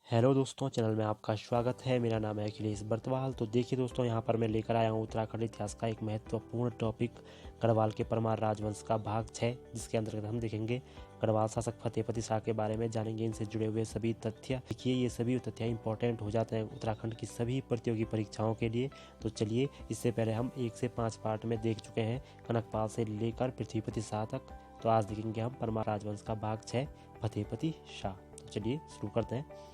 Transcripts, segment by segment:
Hello दोस्तों, channel में आपका स्वागत है। मेरा नाम है अखिलेश बर्तवाल। तो देखिए दोस्तों, यहाँ पर मैं लेकर आया हूँ उत्तराखंड इतिहास का एक महत्वपूर्ण टॉपिक, गढ़वाल के परमार राजवंश का भाग 6, जिसके अंतर्गत हम देखेंगे गढ़वाल शासक फतेहपति शाह के बारे में, जानेंगे इनसे जुड़े हुए सभी तथ्य। देखिए, ये सभी तथ्य इंपॉर्टेंट हो जाते हैं उत्तराखंड की सभी प्रतियोगी परीक्षाओं के लिए। तो चलिए, इससे पहले हम 1 से 5 पार्ट में देख चुके हैं, कनकपाल से लेकर पृथ्वीपति शाह तक। तो आज देखेंगे हम परमार राजवंश का भाग 6, फतेहपति शाह। तो चलिए शुरू करते हैं।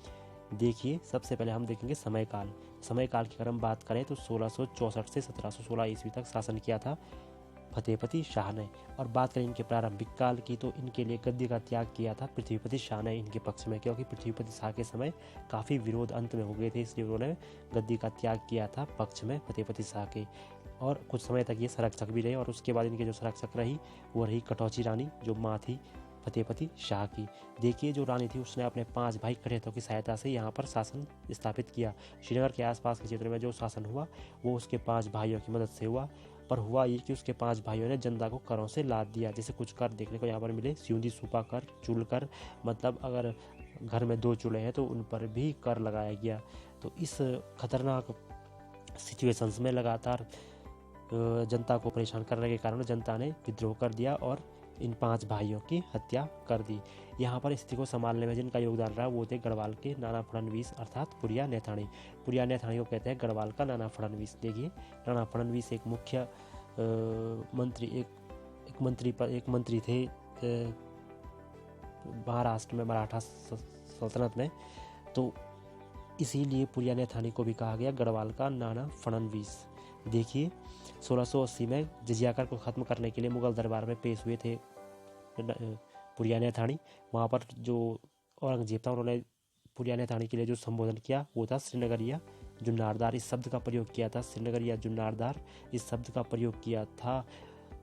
देखिए, सबसे पहले हम देखेंगे समय काल की अगर हम बात करें तो 1664 से 1716 ईस्वी तक शासन किया था फतेहपति शाह ने। और बात करें इनके प्रारंभिक काल की, तो इनके लिए गद्दी का त्याग किया था पृथ्वीपति शाह ने इनके पक्ष में, क्योंकि पृथ्वीपति शाह के समय काफ़ी विरोध अंत में हो गए थे, इसलिए उन्होंने गद्दी का त्याग किया था पक्ष में फतेहपति शाह के। और कुछ समय तक ये संरक्षक भी रहे, और उसके बाद इनके जो संरक्षक रही वो रही कटौची रानी, जो माँ थी फतेहपति शाह की। देखिए, जो रानी थी उसने अपने 5 भाई खड़ेतों की सहायता से यहाँ पर शासन स्थापित किया। श्रीनगर के आसपास के क्षेत्र में जो शासन हुआ वो उसके 5 भाइयों की मदद से हुआ। पर हुआ ये कि उसके 5 भाइयों ने जनता को करों से लाद दिया। जैसे कुछ कर देखने को यहाँ पर मिले, सियूंदी सूपा कर, चूल कर, मतलब अगर घर में 2 चूल्हे हैं तो उन पर भी कर लगाया गया। तो इस खतरनाक सिचुएशंस में लगातार जनता को परेशान करने के कारण जनता ने विद्रोह कर दिया और इन 5 भाइयों की हत्या कर दी। यहाँ पर स्थिति को संभालने में जिनका योगदान रहा वो थे गढ़वाल के नाना फडणवीस अर्थात पुरिया नेथाणी। पुरिया नेथाणी को कहते हैं गढ़वाल का नाना फडणवीस। देखिए, नाना फडणवीस एक मुख्य मंत्री एक मंत्री थे महाराष्ट्र में, मराठा सल्तनत में। तो इसीलिए पुरिया नेथाणी को भी कहा गया गढ़वाल का नाना फडणवीस। देखिए, 1680 में जजिया कर को ख़त्म करने के लिए मुगल दरबार में पेश हुए थे पुरिया नेथाणी। वहाँ पर जो औरंगजेब था, उन्होंने पुरिया नेथाणी के लिए जो संबोधन किया वो था श्रीनगरिया जुन्नारदार। इस शब्द का प्रयोग किया था, श्रीनगरिया जुन्नारदार इस शब्द का प्रयोग किया था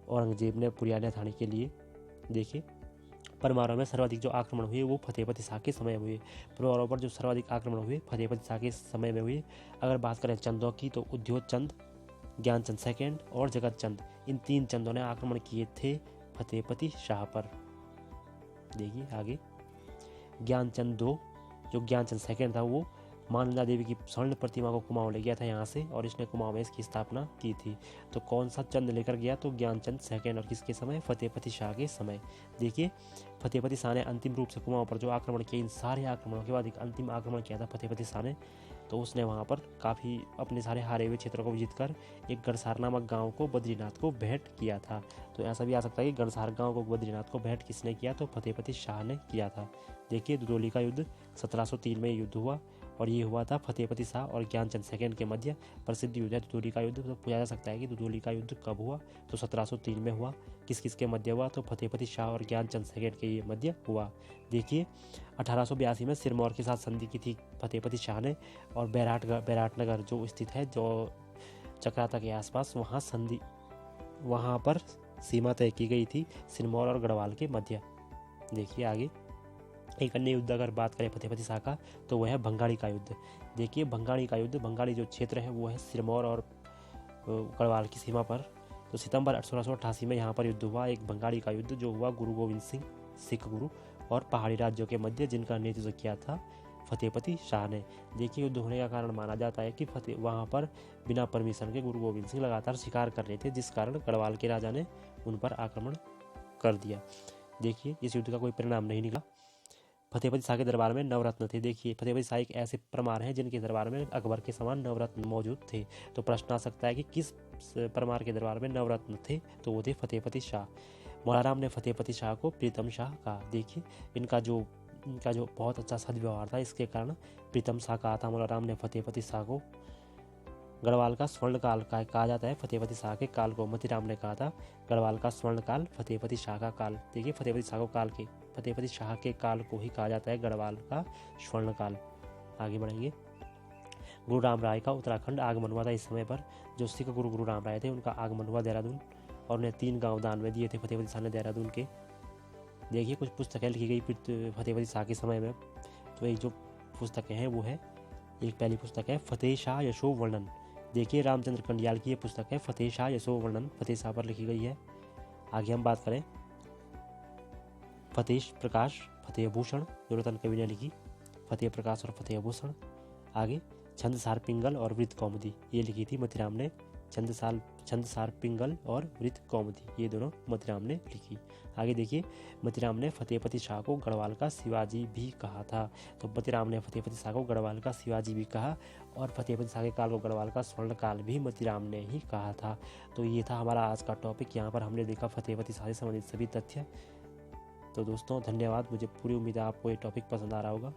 औरंगजेब ने पुरिया नेथाणी के लिए। देखिए, परमारों में सर्वाधिक जो आक्रमण हुए वो फतेहपति शाह के समय हुए। परमारों पर जो सर्वाधिक आक्रमण हुए फतेहपति शाह के समय में हुए। अगर बात करें चंदों की, तो उद्योग चंद, ज्ञानचंद सेकंड और जगत चंद, इन 3 चंदों ने आक्रमण किए थे फतेहपति शाह पर। देखिए आगे, ज्ञानचंद 2, जो ज्ञानचंद सेकंड था, वो मां नंदा देवी की स्वर्ण प्रतिमा को कुमाऊं ले गया था यहाँ से, और इसने कुमाऊं में इसकी स्थापना की थी। तो कौन सा चंद लेकर गया? तो ज्ञानचंद सेकंड। और किसके समय? फतेहपति शाह के समय। देखिए, फतेहपति शाह ने अंतिम रूप से कुमाऊं पर जो आक्रमण किया, इन सारे आक्रमणों के बाद एक अंतिम आक्रमण किया था फतेहपति शाह ने। तो उसने वहाँ पर काफ़ी अपने सारे हारे हुए क्षेत्रों को विजित कर एक गढ़सार नामक गाँव को बद्रीनाथ को भेंट किया था। तो ऐसा भी आ सकता है कि गढ़सार गाँव को बद्रीनाथ को भेंट किसने किया? तो फतेहपति शाह ने किया था। देखिए, दुधौली का युद्ध 1703 में युद्ध हुआ, और ये हुआ था फतेहपति शाह और ज्ञानचंद सेकंड के मध्य। प्रसिद्ध युद्ध है दुधौली का युद्ध। तो पूछा जा सकता है कि दुधौली का युद्ध कब हुआ? तो 1703 में हुआ। किस किस के मध्य हुआ? तो फतेहपति शाह और ज्ञानचंद सेकंड के ये मध्य हुआ। देखिए, 1882 में सिरमौर के साथ संधि की थी फतेहपति शाह ने, और बैराटनगर जो स्थित है, जो चक्राता के आसपास, वहाँ पर सीमा तय की गई थी सिरमौर और गढ़वाल के मध्य। देखिए आगे, एक अन्य युद्ध अगर बात करें फतेहपति शाह का, तो वह है भंगाणी का युद्ध। देखिए, भंगाणी का युद्ध, भंगाणी जो क्षेत्र है वो है सिरमौर और गढ़वाल की सीमा पर। तो सितंबर 1688 में यहाँ पर युद्ध हुआ, एक भंगाणी का युद्ध, जो हुआ गुरु गोविंद सिंह सिख गुरु और पहाड़ी राज्यों के मध्य, जिनका नेतृत्व किया था फतेहपति शाह ने। देखिए, युद्ध होने का कारण माना जाता है कि वहाँ पर बिना परमिशन के गुरु गोविंद सिंह लगातार शिकार कर रहे थे, जिस कारण गढ़वाल के राजा ने उन पर आक्रमण कर दिया। देखिए, इस युद्ध का कोई परिणाम नहीं निकला। फतेहपति शाह के दरबार में नवरत्न थे। देखिए, फतेहपति शाह एक ऐसे परमार हैं जिनके दरबार में अकबर के समान नवरत्न मौजूद थे। तो प्रश्न आ सकता है कि किस परमार के दरबार में नवरत्न थे? तो वो थे फतेहपति शाह। मौलाराम ने फतेहपति शाह को प्रीतम शाह कहा। देखिए, इनका जो बहुत अच्छा सद्व्यवहार था, इसके कारण प्रीतम शाह कहा था मौलाराम ने फतेहपति शाह को। गढ़वाल का स्वर्ण काल कहा जाता है फतेहपति शाह के काल को। मतीराम ने कहा था गढ़वाल का स्वर्ण काल फतेहपति शाह का काल। देखिए, फतेहपति शाह के काल को ही कहा जाता है गढ़वाल का स्वर्ण काल। आगे बढ़ेंगे। गुरु राम राय का उत्तराखंड आगमन हुआ था इस समय पर। जो सिख गुरु राम राय थे, उनका आगमन हुआ देहरादून, और उन्हें 3 गाँव दान में दिए थे फतेहपति शाह ने देहरादून के। देखिए, कुछ पुस्तकें लिखी गई फतेहपति शाह के समय में। तो एक जो पुस्तकें हैं वो है, एक पहली पुस्तक है फतेह शाह यशो वर्णन। देखिए, रामचंद्र कंडियाल की ये पुस्तक है फतेह शाह यशो वर्णन, फतेह शाह पर लिखी गई है। आगे हम बात करें फतेह प्रकाश फतेह भूषण, जो रतन कवि ने लिखी। फतेह प्रकाश और फतेह भूषण। आगे छंदसार पिंगल और वृत्त कौमुदी, ये लिखी थी मोतीराम ने। छंदसार पिंगल और वृत्त कौमुदी, ये दोनों मोतीराम ने लिखी। आगे देखिए, मोतीराम ने फतेहपति शाह को गढ़वाल का शिवाजी भी कहा था। तो मोतीराम ने फतेहपति शाह को गढ़वाल का शिवाजी भी कहा, और फतेहपति शाह के काल को गढ़वाल का स्वर्ण काल भी मोतीराम ने ही कहा था। तो ये था हमारा आज का टॉपिक। यहाँ पर हमने देखा फतेहपति शाह से संबंधित सभी तथ्य। तो दोस्तों धन्यवाद, मुझे पूरी उम्मीद है आपको ये टॉपिक पसंद आ रहा होगा।